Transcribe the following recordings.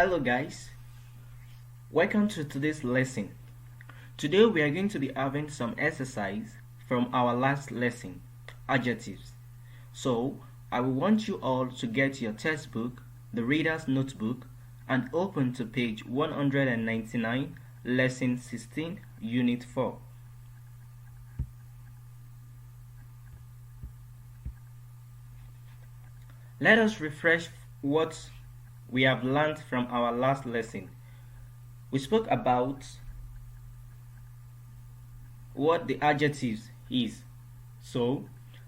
Hello guys, welcome to today's lesson. Today we are going to be having some exercise from our last lesson, adjectives. So I will want you all to get your textbook, the reader's notebook, and open to page 199, lesson 16, unit 4. Let us refresh what we have learned from our last lesson. We spoke about what the adjectives is.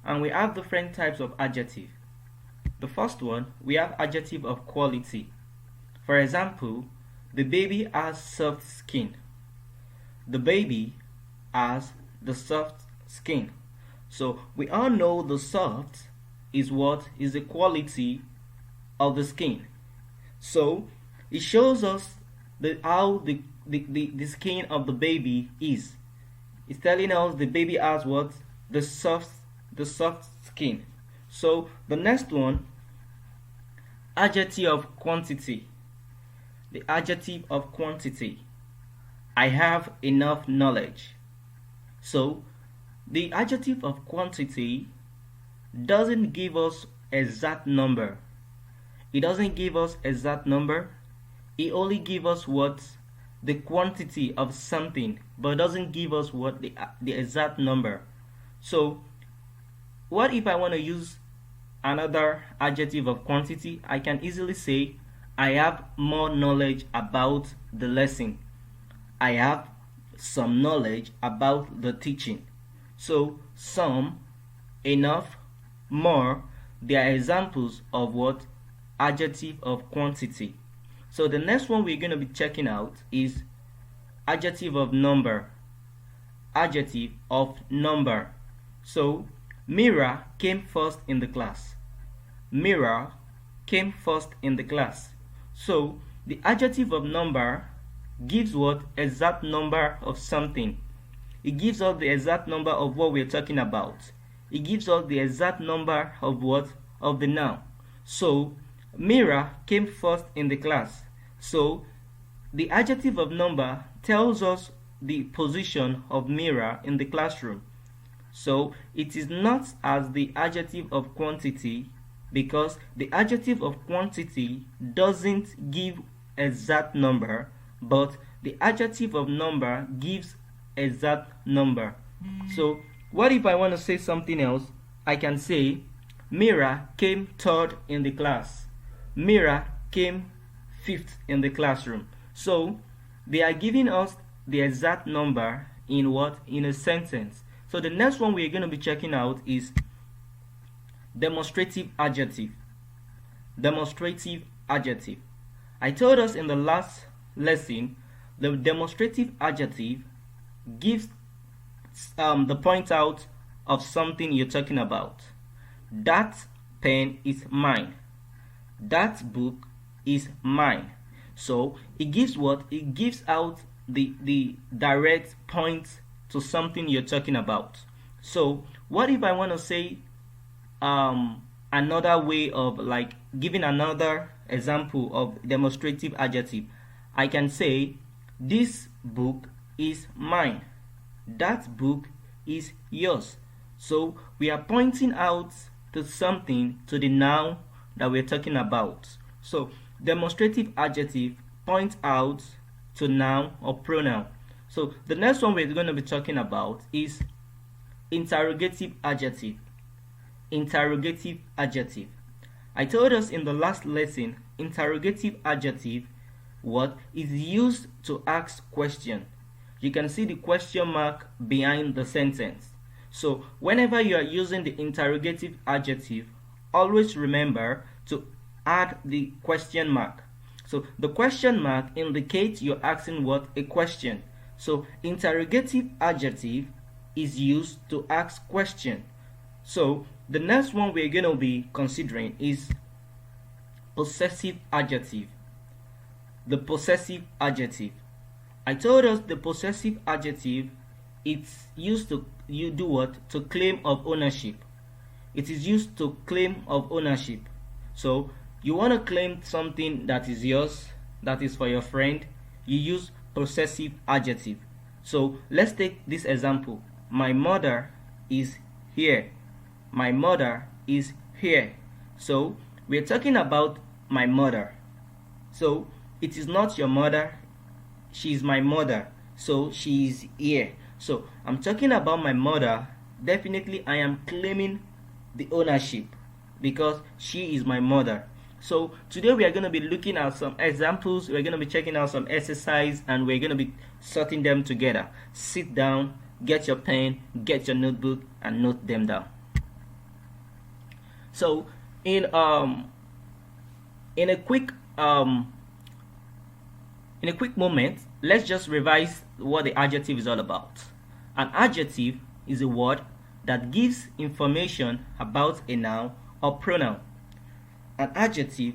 And we have different types of adjective. The first one, we have adjective of quality. For example, the baby has soft skin. The baby has the soft skin. So we all know the soft is what is the quality of the skin. So it shows us how the skin of the baby is. It's telling us the baby has what? The soft skin. So the next one, adjective of quantity. The adjective of quantity. I have enough knowledge. So the adjective of quantity doesn't give us exact number. It doesn't give us exact number. It only gives us what? The quantity of something, but doesn't give us what? The exact number. So what if I want to use another adjective of quantity? I can easily say I have more knowledge about the lesson. I have some knowledge about the teaching. So some, enough, more, they are examples of what? Adjective of quantity. So the next one we're going to be checking out is adjective of number. Adjective of number. So Mira came first in the class. Mira came first in the class. So the adjective of number gives what? Exact number of something. It gives us the exact number of what we're talking about. It gives us the exact number of what? Of the noun. So Mira came first in the class. So the adjective of number tells us the position of Mira in the classroom. So it is not as the adjective of quantity, because the adjective of quantity doesn't give exact number, but the adjective of number gives exact number. So what if I want to say something else? I can say Mira came third in the class. Mira came fifth in the classroom. So they are giving us the exact number in what? In a sentence. So the next one we're going to be checking out is demonstrative adjective. Demonstrative adjective. I told us in the last lesson the demonstrative adjective gives the point out of something you're talking about. That pen is mine. That book is mine. So it gives what? It gives out the direct point to something you're talking about. So what if I want to say another way of like giving another example of demonstrative adjective? I can say this book is mine. That book is yours. So we are pointing out to something, to the noun that we're talking about. So demonstrative adjective points out to noun or pronoun. So the next one we're going to be talking about is interrogative adjective. Interrogative adjective. I told us in the last lesson, interrogative adjective what is used to ask question. You can see the question mark behind the sentence. So whenever you are using the interrogative adjective, always remember to add the question mark. So the question mark indicates you're asking what? A question. So interrogative adjective is used to ask question. So the next one we're going to be considering is possessive adjective. The possessive adjective. I told us the possessive adjective, it's used to you do what? To claim of ownership. It is used to claim of ownership. So you want to claim something that is yours, that is for your friend, you use possessive adjective. So let's take this example. My mother is here. My mother is here. So we're talking about my mother. So it is not your mother. She is my mother. So she is here. So I'm talking about my mother. Definitely I am claiming the ownership because she is my mother. So today we are going to be looking at some examples. We're going to be checking out some exercise and we're going to be sorting them together. Sit down, get your pen, get your notebook and note them down. So in a quick moment, let's just revise what the adjective is all about. An adjective is a word that gives information about a noun or pronoun. An adjective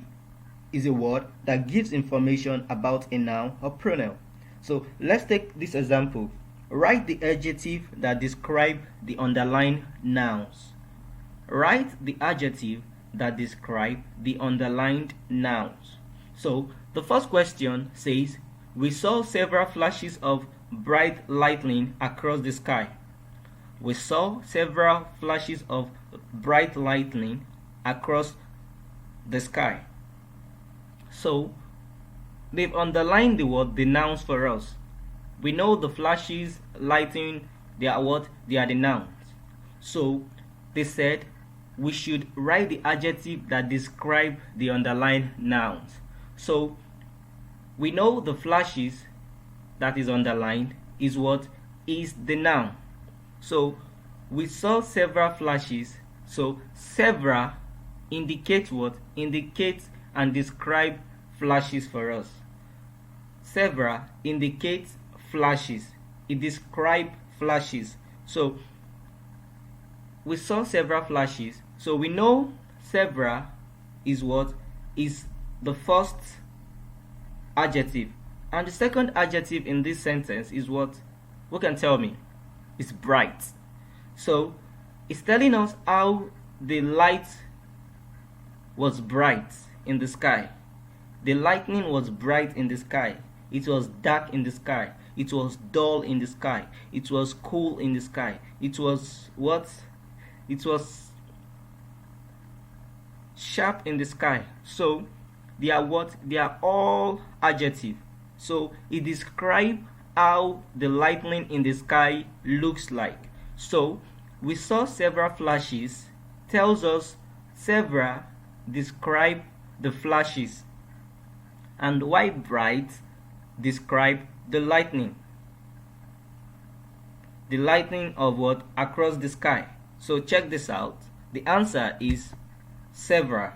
is a word that gives information about a noun or pronoun. So let's take this example. Write the adjective that describe the underlined nouns. Write the adjective that describe the underlined nouns. So the first question says, we saw several flashes of bright lightning across the sky. We saw several flashes of bright lightning across the sky. So they've underlined the nouns for us. We know the flashes, lightning, they are what? They are the nouns. So they said we should write the adjective that describe the underlined nouns. So we know the flashes that is underlined is what? Is the noun. So we saw several flashes. So several indicates what? Indicates and describe flashes for us. Several indicates flashes. It describes flashes. So we saw several flashes. So we know several is what? Is the first adjective. And the second adjective in this sentence is what? Who can tell me? It's bright. So it's telling us how the light was bright in the sky. The lightning was bright in the sky. It was dark in the sky. It was dull in the sky. It was cool in the sky. It was what? It was sharp in the sky. So they are what? They are all adjective. So it describes how the lightning in the sky looks like. So we saw several flashes tells us several describe the flashes, and why bright describe the lightning. The lightning of what? Across the sky. So check this out. The answer is several.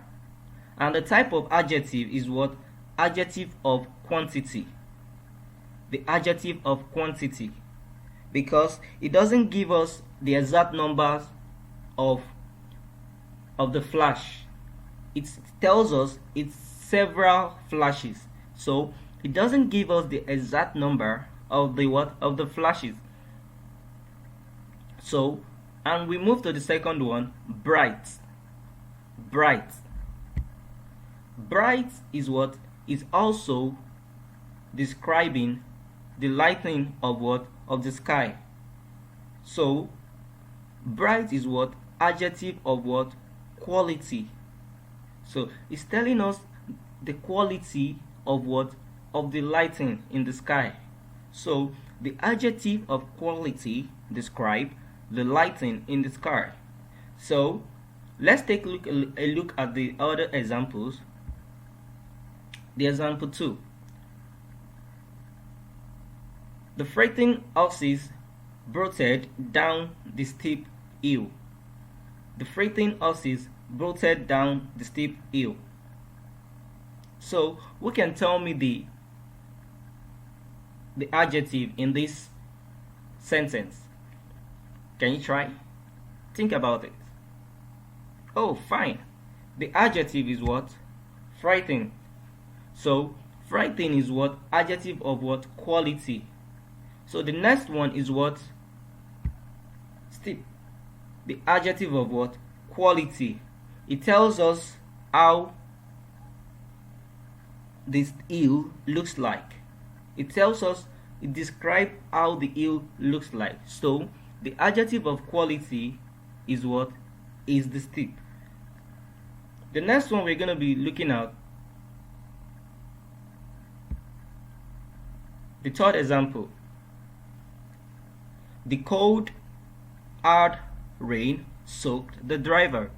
And the type of adjective is what? Adjective of quantity. The adjective of quantity. Because it doesn't give us the exact numbers of the flash. It tells us it's several flashes. So it doesn't give us the exact number of the what? Of the flashes. So, and we move to the second one, bright. Bright. Bright is what? Is also describing the lightning of what? Of the sky. So bright is what? Adjective of what? Quality. So it's telling us the quality of what? Of the lightning in the sky. So the adjective of quality describe the lightning in the sky. So let's take a look at the other examples. The example 2. The freighting horses bolted down the steep hill. The freighting horses bolted down the steep hill. So who can tell me the adjective in this sentence? Can you try? Think about it. Oh, fine. The adjective is what? Frightening. So frightening is what? Adjective of what? Quality. So the next one is what? Steep. The adjective of what? Quality. It tells us how this hill looks like. It tells us, it describes how the hill looks like. So the adjective of quality is what? Is the steep. The next one we're going to be looking at, the third example. The cold, hard rain soaked the driver.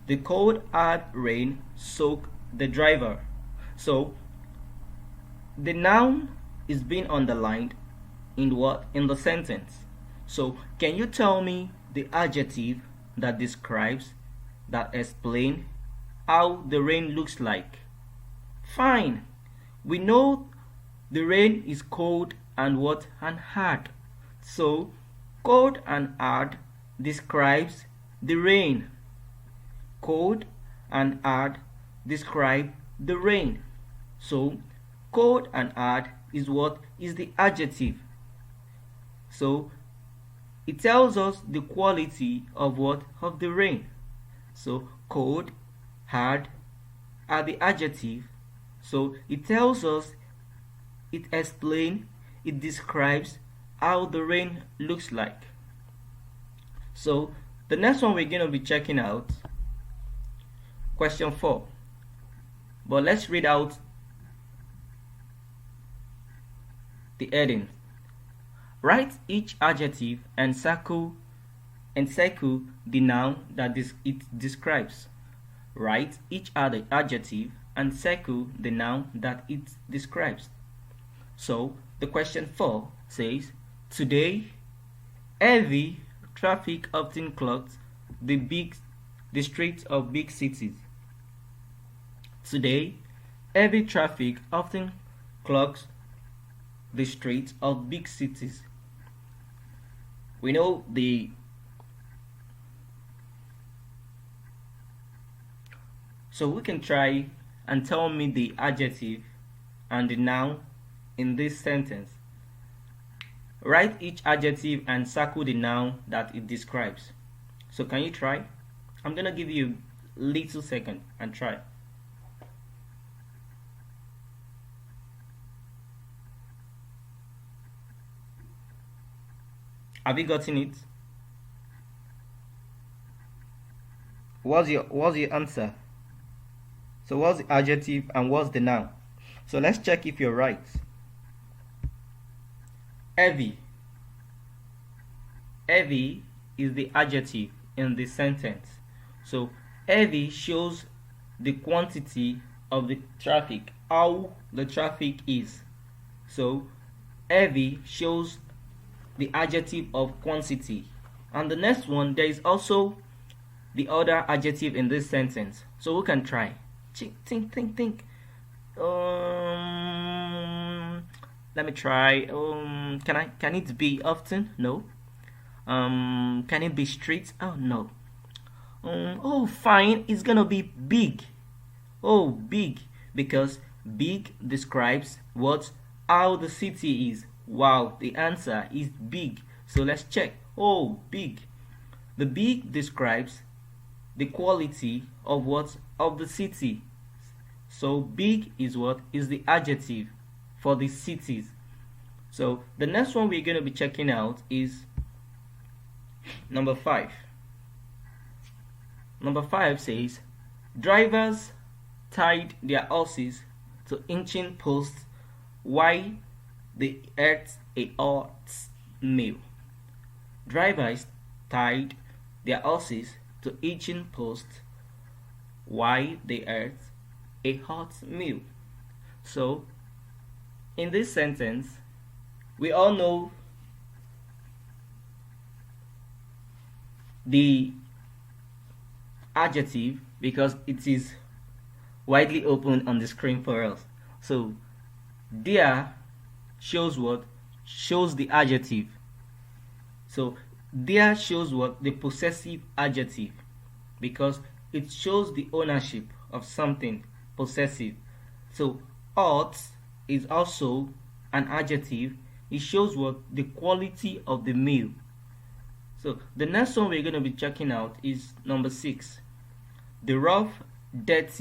The cold, hard rain soaked the driver. So the noun is being underlined in what? In the sentence. So can you tell me the adjective that describes, that explains how the rain looks like? Fine. We know the rain is cold and what? And hard. So cold and hard describes the rain. Cold and hard describe the rain. So cold and hard is what? Is the adjective. So it tells us the quality of what? Of the rain. So cold, hard are the adjective. So it tells us, it explains, it describes how the rain looks like. So the next one we're going to be checking out, question 4. But let's read out the heading. Write each adjective and circle the noun that it describes. Write each other adjective and circle the noun that it describes. So the question 4 says, today heavy traffic often clogs the streets of big cities. Today heavy traffic often clogs the streets of big cities. We know so we can try and tell me the adjective and the noun in this sentence. Write each adjective and circle the noun that it describes. So can you try? I'm gonna give you a little second and try. Have you gotten it? What's your answer? So what's the adjective and what's the noun? So let's check if you're right. Heavy. Heavy is the adjective in the sentence. So heavy shows the quantity of the traffic, how the traffic is. So heavy shows the adjective of quantity. And the next one, there is also the other adjective in this sentence. So we can try. Think. Let me try. Can it be often? No. Can it be street? Oh no. Oh fine, it's gonna be big. Oh, big, because big describes what? How the city is. Wow, the answer is big. So let's check. Oh, big. The big describes the quality of what? Of the city. So big is what? Is the adjective for the cities. So the next one we're going to be checking out is number 5. Number 5 says, drivers tied their horses to hitching posts while they ate a hot meal. Drivers tied their horses to hitching posts while they ate a hot meal. So in this sentence, we all know the adjective because it is widely open on the screen for us. So there shows what? Shows the adjective. So there shows what? The possessive adjective, because it shows the ownership of something, possessive. So hot is also an adjective. It shows what? The quality of the meal. So the next one we're going to be checking out is number 6. The rough, dirt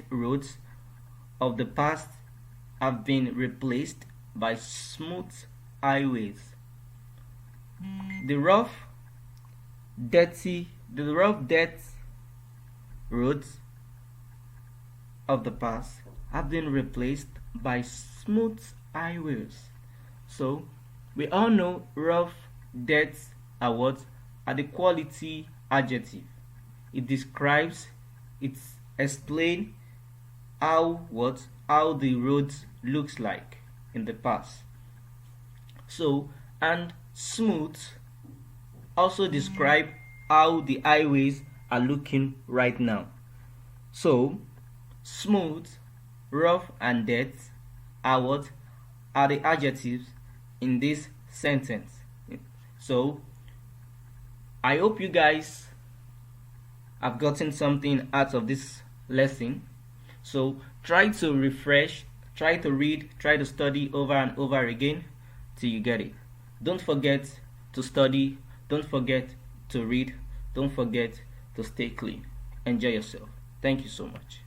roads of the past have been replaced by smooth highways. The rough, dirty roads of the past have been replaced by smooth highways. So we all know rough, dirt are what? Are the quality adjective. It describes, it explains how the roads looks like in the past. So, and smooth also describe how the highways are looking right now. So smooth, rough, and dirt are what? Are the adjectives in this sentence. So I hope you guys have gotten something out of this lesson. So try to refresh, try to read, try to study over and over again till you get it. Don't forget to study, don't forget to read, don't forget to stay clean. Enjoy yourself. Thank you so much.